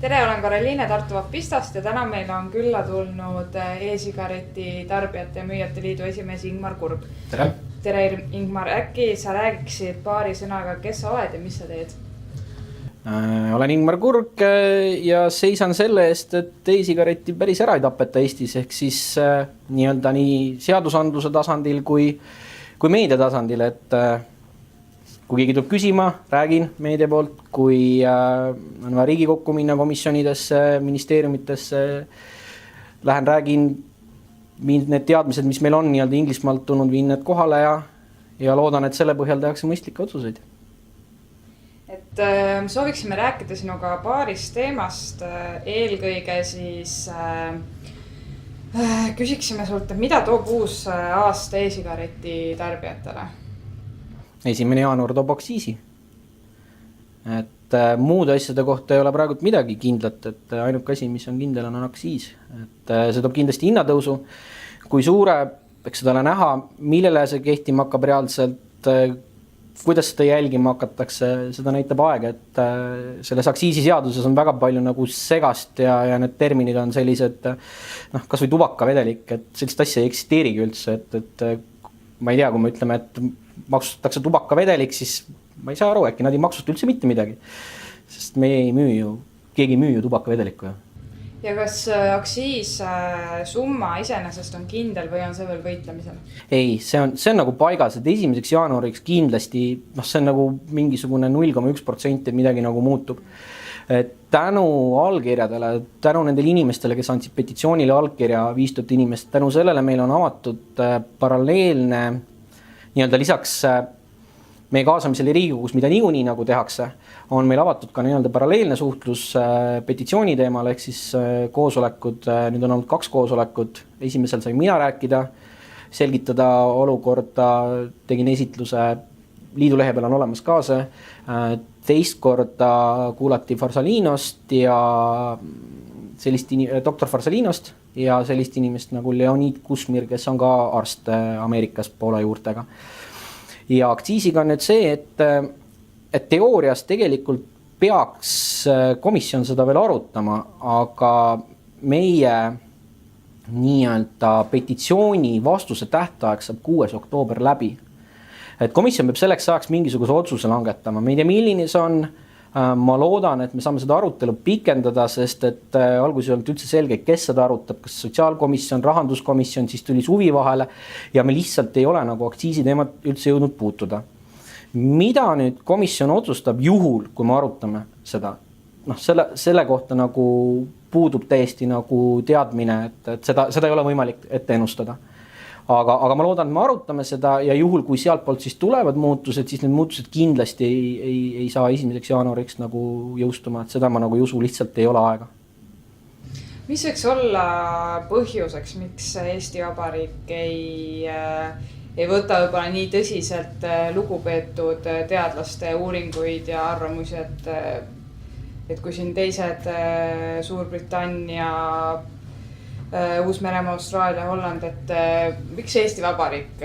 Tere, olen Karoliine Tartu Vapistast ja täna meil on külla tulnud e-sigareti tarbijate ja müüjate liidu esimees Ingmar Kurb. Tere! Tere Ingmar, äkki sa räägiksid paari sõnaga, kes sa oled ja mis sa teed? Olen Ingmar Kurb ja seisan selle eest, et e-sigareti päris ära ei tapeta Eestis, ehk siis nii-öelda nii seadusandluse tasandil kui meedia tasandil, et kui keegi tuleb küsima, räägin meedia poolt, kui on vaja Riigikokku minna komisjonidesse, ministeeriumitesse, lähen räägin need teadmised, mis meil on nii-öelda Inglismaalt tulnud, viin need kohale ja loodan, et selle põhjal tehakse mõistlikke otsuseid. Et sooviksime rääkida sinuga paarist teemast, eelkõige siis küsiksime sult, et mida toob uus aasta e-sigareti tarbijatele? 1. jaanuar toob aktsiisi. Et muude asjade kohta ei ole praegu midagi kindlat, et ainuke asi, mis on kindel, on aktsiis. Et see toob kindlasti hinnatõusu. Kui suure, eks seda ole näha, millele see kehtima hakkab reaalselt, kuidas seda jälgima hakatakse, seda näitab aeg, et selles aktsiisiseaduses on väga palju nagu segast ja need terminid on sellised, kas või tubakavedelik, et sellist asja ei eksisteerigi üldse, et ma ei tea, kui me ütleme, et maksustatakse tubakavedelik, siis ma ei saa aru, äkki nad ei maksusta üldse mitte midagi, sest me ei müü ju, keegi ei müü ju tubakavedelikku. Ja kas aktsiis summa iseenesest on kindel või on see veel võitlemisel? Ei, see on nagu paigas, et 1. jaanuariks kindlasti, see on nagu mingisugune 0,1%, midagi nagu muutub. Et tänu allkirjadele, tänu nendele inimestele, kes andsid petitsioonile allkirja 5000 inimest, tänu sellele meil on avatud paralleelne nii-öelda lisaks meie kaasamisele Riigikogus, mida niikuinii nagu tehakse, on meil avatud ka nii-öelda paralleelne suhtlus petitsiooni teemal, ehk siis koosolekud, nüüd on olnud 2 koosolekut, esimesel sai mina rääkida, selgitada olukorda, tegin esitluse, liidu lehe peal on olemas ka see, teist korda kuulati Farsalinost ja doktor Farsalinost ja sellist inimest nagu Leonid Kusmir, kes on ka arst Ameerikas Poola juurtega. Ja aktsiisiga on nüüd see, et teoorias tegelikult peaks komisjon seda veel arutama, aga meie nii-öelda petitsiooni vastuse tähtaeg saab 6. oktoober läbi. Et komisjon peab selleks ajaks mingisuguse otsuse langetama. Me ei tea, milline see on. Ma loodan, et me saame seda arutelu pikendada, sest et alguses ei olnud üldse selge, kes seda arutab, kas sotsiaalkomisjon, rahanduskomisjon, siis tuli suvi vahele ja me lihtsalt ei ole nagu aktsiisi teemat üldse jõudnud puutuda. Mida nüüd komisjon otsustab juhul, kui me arutame seda? Selle kohta nagu puudub täiesti nagu teadmine, et seda ei ole võimalik ette ennustada. Aga ma loodan, et me arutame seda ja juhul, kui sealt poolt siis tulevad muutused, siis need muutused kindlasti ei saa 1. jaanuariks nagu jõustuma, et seda ma nagu ei usu, lihtsalt ei ole aega. Mis võiks olla põhjuseks, miks Eesti Vabariik ei võta võib-olla nii tõsiselt lugupeetud teadlaste uuringuid ja arvamusi, et kui siin teised Suurbritannia, Uus-Meremaa, Austraalia, Holland, et miks Eesti Vabariik,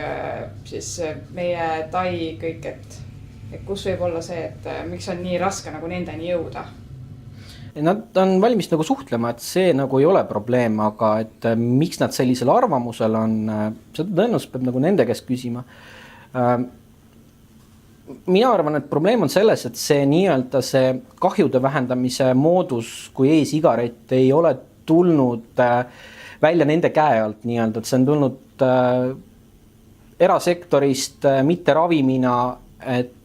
siis meie Tai kõik, et kus võib olla see, et miks on nii raske nagu nendeni jõuda? Nad on valmis nagu suhtlema, et see nagu ei ole probleem, aga et miks nad sellisel arvamusel on, seda tõenäoliselt peab nagu nende käest küsima. Mina arvan, et probleem on selles, et see nii-öelda see kahjude vähendamise moodus, kui e-sigaret ei ole tulnud välja nende käe alt nii-öelda, et see on tulnud erasektorist, mitte ravimina,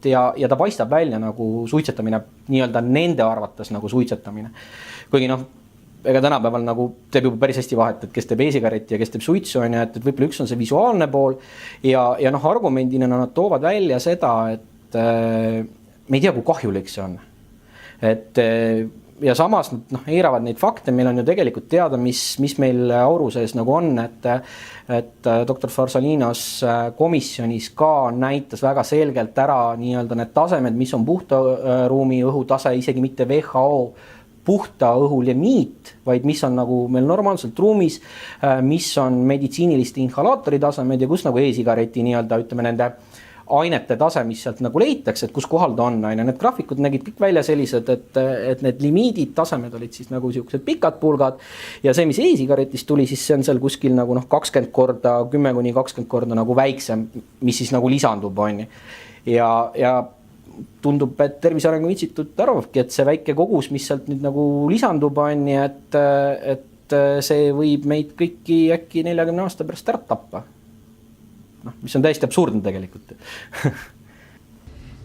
ja ta paistab välja nagu suitsetamine, nii-öelda nende arvates nagu suitsetamine. Kuigi ega tänapäeval nagu teeb juba päris hästi vahet, et kes teeb e-sigaretti ja kes teeb suitsu, et võib-olla üks on see visuaalne pool ja argumendina nad toovad välja seda, et me ei tea, kui kahjulik see on. Ja samas eiravad neid fakte, meil on ju tegelikult teada, mis meil auru sees nagu on, et doktor Farsalinos komisjonis ka näitas väga selgelt ära nii-öelda need tasemed, mis on puhta ruumi õhutase, isegi mitte WHO puhta õhu limiit, vaid mis on nagu meil normaalselt ruumis, mis on meditsiiniliste inhalaatori tasemed ja kus nagu e-sigareti nii-öelda ütleme nende ainete tase, mis sealt nagu leitakse, et kus kohal ta on. Need graafikud nägid kõik välja sellised, et need limiidid, tasemed olid siis nagu siuksed pikad pulgad ja see, mis e-sigaretist tuli, siis see on seal kuskil nagu 20 korda, 10–20 korda nagu väiksem, mis siis nagu lisandub, on. Ja tundub, et Tervise Arengu Instituut arvabki, et see väike kogus, mis sealt nüüd nagu lisandub, on, et see võib meid kõiki äkki 40 aasta pärast ära tappa. Mis on täiesti absurdne tegelikult.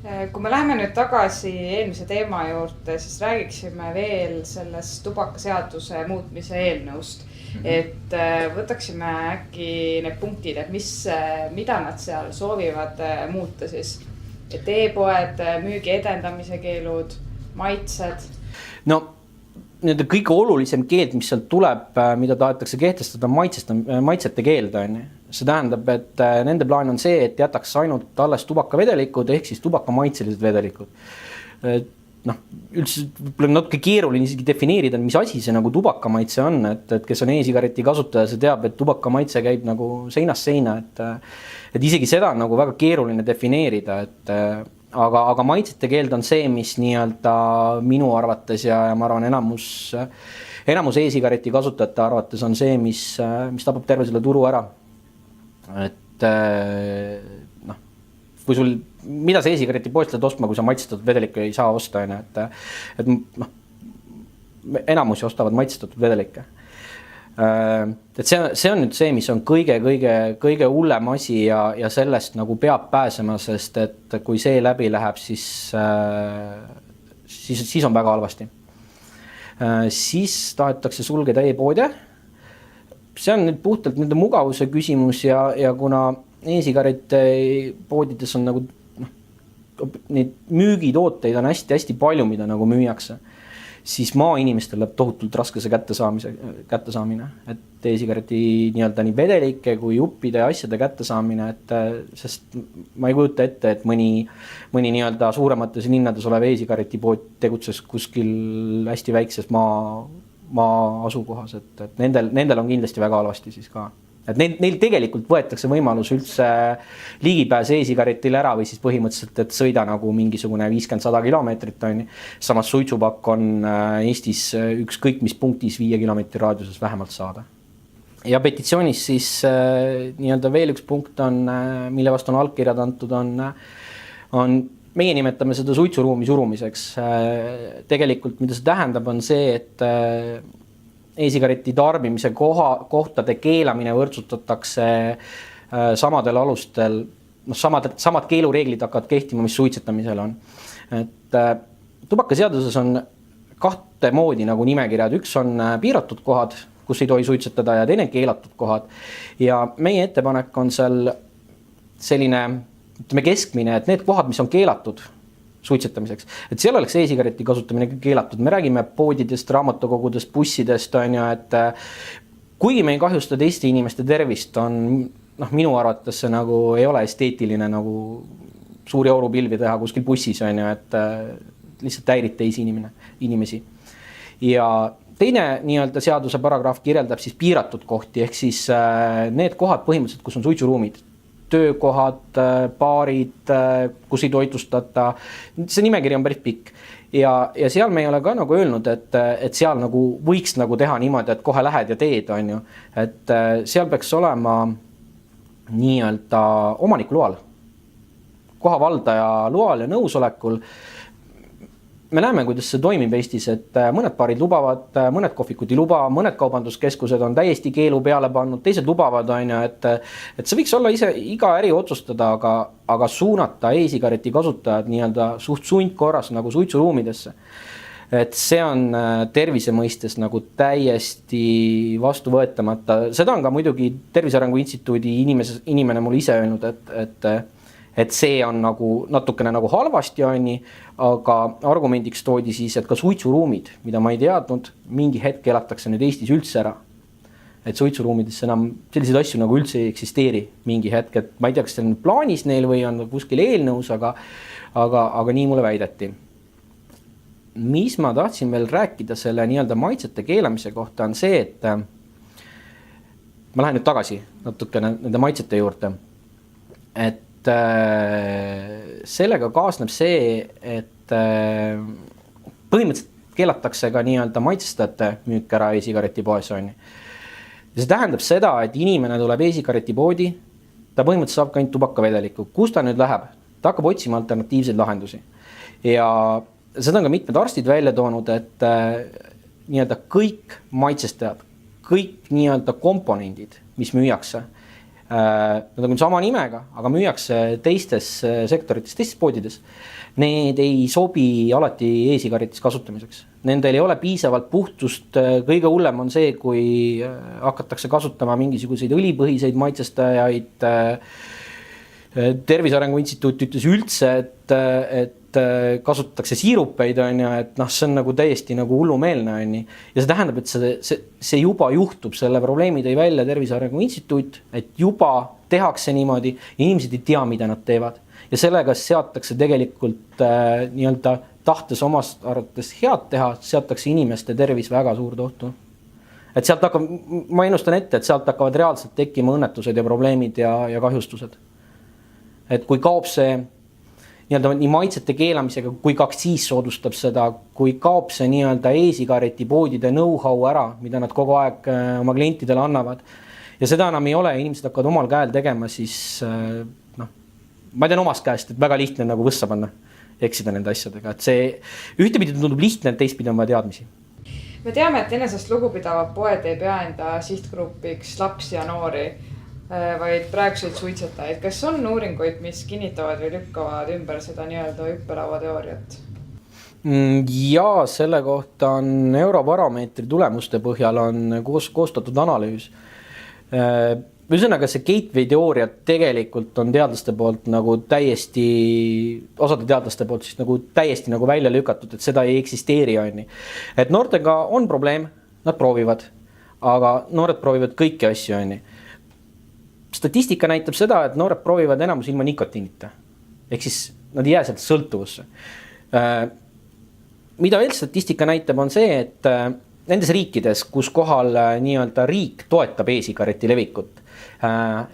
Kui me läheme nüüd tagasi eelmise teema juurde, siis räägiksime veel sellest tubakaseaduse muutmise eelnõust. Et võtaksime äkki need punktid, et mida nad seal soovivad muuta siis. Et e-poed, müügi edendamise keelud, maitsed. No nende kõige olulisem keeld, mis sealt tuleb, mida tahetakse kehtestada, maitsete keeld, on. See tähendab, et nende plaan on see, et jätaks ainult alles tubakavedelikud ehk siis tubakamaitselised vedelikud. Üldse natuke keeruline isegi defineerida, mis asi see nagu tubakamaitse on, et kes on e-sigareti kasutaja, see teab, et tubakamaitse käib nagu seinast seina, et isegi seda on nagu väga keeruline defineerida, aga maitsete keeld on see, mis nii-öelda minu arvates ja ma arvan enamus e-sigareti kasutajate arvates on see, mis tapab terve selle turu ära. Et kui sul, mida sa e-sigareti poest lähed ostma, kui sa maitsestatud vedelikke ei saa osta, et enamusi ostavad maitsestatud vedelikke. Et see on nüüd see, mis on kõige hullem asi ja sellest nagu peab pääsema, sest et kui see läbi läheb, siis on väga halvasti. Siis tahetakse sulgeda e-poode. See on nüüd puhtalt nende mugavuse küsimus ja kuna e-sigarette poodides on nagu neid müügitooteid on hästi palju, mida nagu müüakse, siis maainimestel läheb tohutult raske see kättesaamine, et e-sigareti nii-öelda nii vedelike kui juppide ja asjade kättesaamine, sest ma ei kujuta ette, et mõni nii-öelda suuremates linnades olev e-sigareti pood tegutses kuskil hästi väikses maa asukohas, et nendel on kindlasti väga halvasti siis ka. Et neil tegelikult võetakse võimalus üldse ligipääs e-sigaretile ära või siis põhimõtteliselt, et sõida nagu mingisugune 50–100 kilomeetrit on. Samas suitsupakk on Eestis ükskõik mis punktis 5 kilomeetri raadiuses vähemalt saada. Ja petitsioonis siis nii-öelda veel üks punkt on, mille vastu on allkirjad antud, on meie nimetame seda suitsuruumi surumiseks. Tegelikult, mida see tähendab, on see, et e-sigareti tarbimise kohtade keelamine võrdsutatakse samadel alustel, samad keelureeglid hakkavad kehtima, mis suitsetamisel on. Et tubakaseaduses on kahte moodi nagu nimekirjad, üks on piiratud kohad, kus ei tohi suitsetada ja teine keelatud kohad. Ja meie ettepanek on seal selline, keskmine, et need kohad, mis on keelatud suitsetamiseks, et seal oleks e-sigareti kasutamine keelatud. Me räägime poodidest, raamatukogudest, bussidest, on ju, et kuigi me ei kahjusta teiste inimeste tervist, on minu arvates see nagu ei ole esteetiline nagu suuri aurupilvi teha kuskil bussis, on ju, et lihtsalt häirid teisi inimesi. Ja teine nii-öelda seaduse paragrahv kirjeldab siis piiratud kohti, ehk siis need kohad põhimõtteliselt, kus on suitsuruumid, töökohad, baarid, kus ei toitlustata. See nimekiri on päris pikk. Ja seal me ei ole ka nagu öelnud, et seal nagu võiks nagu teha niimoodi, et kohe lähed ja teed, on ju. Et seal peaks olema nii-öelda omaniku loal, kohavaldaja loal ja nõusolekul. Me näeme, kuidas see toimib Eestis, et mõned baarid lubavad, mõned kohvikud ei luba, mõned kaubanduskeskused on täiesti keelu peale pannud, teised lubavad, on ju, et see võiks olla ise iga äri otsustada, aga suunata e-sigareti kasutajad nii-öelda suht sundkorras nagu suitsuruumidesse. Et see on tervise mõistes nagu täiesti vastuvõetamata. Seda on ka muidugi Tervise Arengu Instituudi inimene mulle ise öelnud, et see on nagu natukene nagu halvasti, aga argumendiks toodi siis, et ka suitsuruumid, mida ma ei teadnud, mingi hetk elatakse nüüd Eestis üldse ära. Et suitsuruumidesse enam selliseid asju nagu üldse ei eksisteeri mingi hetk, et ma ei tea, kas see on plaanis neil või on kuskil eelnõus, aga nii mulle väideti. Mis ma tahtsin veel rääkida selle nii-öelda maitsete keelamise kohta on see, et ma lähen nüüd tagasi natukene nende maitsete juurde. Et et sellega kaasneb see, et põhimõtteliselt keelatakse ka nii-öelda maitsestajate müük ära e-sigareti poes on. Ja see tähendab seda, et inimene tuleb e-sigareti poodi, ta põhimõtteliselt saab ka ainult tubakavedelikku. Kus ta nüüd läheb? Ta hakkab otsima alternatiivseid lahendusi. Ja seda on ka mitmed arstid välja toonud, et nii-öelda kõik maitsestajad, kõik nii-öelda komponendid, mis müüakse, nad on küll sama nimega, aga müüakse teistes sektorites, teistes poodides. Need ei sobi alati e-sigaretis kasutamiseks. Nendel ei ole piisavalt puhtust. Kõige hullem on see, kui hakatakse kasutama mingisuguseid õlipõhiseid maitsestajaid. Tervise Arengu Instituut ütles üldse, et kasutatakse siirupeid, et see on nagu täiesti nagu hullumeelne. Ja see tähendab, et see juba juhtub, selle probleemi tõi välja Tervise Arengu Instituut, et juba tehakse niimoodi, inimesed ei tea, mida nad teevad. Ja sellega seatakse tegelikult nii-öelda tahtes omast arvates head teha, seatakse inimeste tervis väga suurde ohtu. Et sealt hakkab, ma ennustan ette, et sealt hakkavad reaalselt tekkima õnnetused ja probleemid ja kahjustused. Et kui kaob see nii-öelda nii maitsete keelamisega, kui ka aktsiis soodustab seda, kui kaob see nii-öelda e-sigareti poodide know-how ära, mida nad kogu aeg oma klientidele annavad. Ja seda enam ei ole, inimesed hakkavad omal käel tegema, siis ma tean omast käest, et väga lihtne nagu võssa panna, eksida nende asjadega. Et see ühtepidi tundub lihtne, et teistpidi on vaja teadmisi. Me teame, et enesest lugupidavad poed ei pea enda sihtgrupiks lapsi ja noori, vaid praeguseid suitsetajaid. Kas on uuringuid, mis kinnitavad või lükkavad ümber seda nii-öelda hüppelaua teooriat? Ja selle kohta on Eurobaromeetri tulemuste põhjal on koostatud analüüs. Ühesõnaga see gateway teooria tegelikult on teadlaste poolt nagu täiesti, osade teadlaste poolt siis nagu täiesti nagu välja lükatud, et seda ei eksisteeri on. Et noortega on probleem, nad proovivad, aga noored proovivad kõiki asju on. Statistika näitab seda, et noored proovivad enamus ilma nikotiinita. Ehk siis nad ei jää sealt sõltuvusse. Mida veel statistika näitab on see, et nendes riikides, kus kohal nii-öelda riik toetab e-sigareti levikut,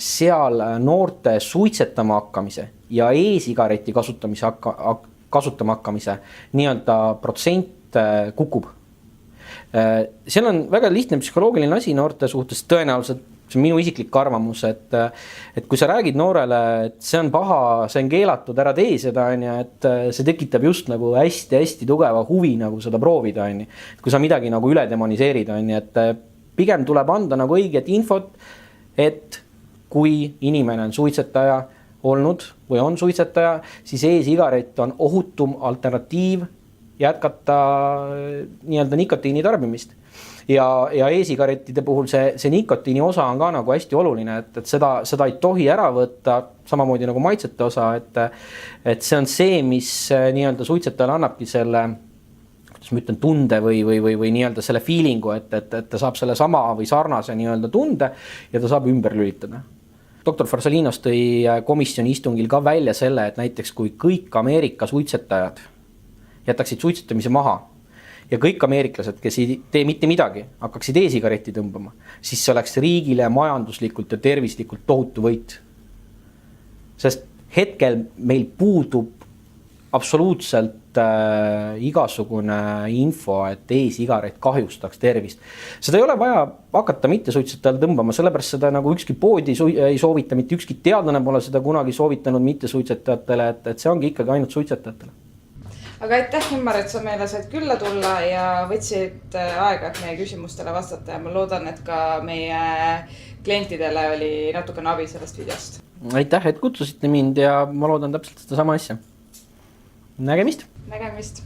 seal noorte suitsetama hakkamise ja e-sigareti kasutama hakkamise nii-öelda protsent kukub. Seal on väga lihtne psühholoogiline asi noorte suhtes, tõenäoliselt see on minu isiklik arvamus, et kui sa räägid noorele, et see on paha, see on keelatud, ära tee seda, et see tekitab just nagu hästi-hästi tugeva huvi nagu seda proovida. Kui sa midagi nagu üle demoniseerid, et pigem tuleb anda nagu õiget infot, et kui inimene on suitsetaja olnud või on suitsetaja, siis e-sigaret on ohutum alternatiiv jätkata nii-öelda nikotiini tarbimist. Ja e-sigarettide puhul see nikotiini osa on ka nagu hästi oluline, et seda ei tohi ära võtta, samamoodi nagu maitsete osa, et see on see, mis nii-öelda suitsetajale annabki selle, kuidas ma ütlen, tunde või nii-öelda selle feelingu, et ta saab selle sama või sarnase nii-öelda tunde ja ta saab ümber lülitada. Dr. Farsalinos tõi komisjoni istungil ka välja selle, et näiteks kui kõik Ameerika suitsetajad jätaksid suitsetamise maha ja kõik ameeriklased, kes ei tee mitte midagi, hakkaksid e-sigaretti tõmbama, siis see oleks riigile majanduslikult ja tervislikult tohutu võit. Sest hetkel meil puudub absoluutselt igasugune info, et e-sigaret kahjustaks tervist. Seda ei ole vaja hakata mitte suitsetajal tõmbama, sellepärast seda nagu ükski poodi ei soovita, mitte ükski teadlane pole seda kunagi soovitanud mitte suitsetajatele, et see ongi ikkagi ainult suitsetajatele. Aga aitäh, Immar, et sa meile said külla tulla ja võtsid aega, et meie küsimustele vastata ja ma loodan, et ka meie klientidele oli natukene abi sellest videost. Aitäh, et kutsusite mind ja ma loodan täpselt seda sama asja. Nägemist! Nägemist!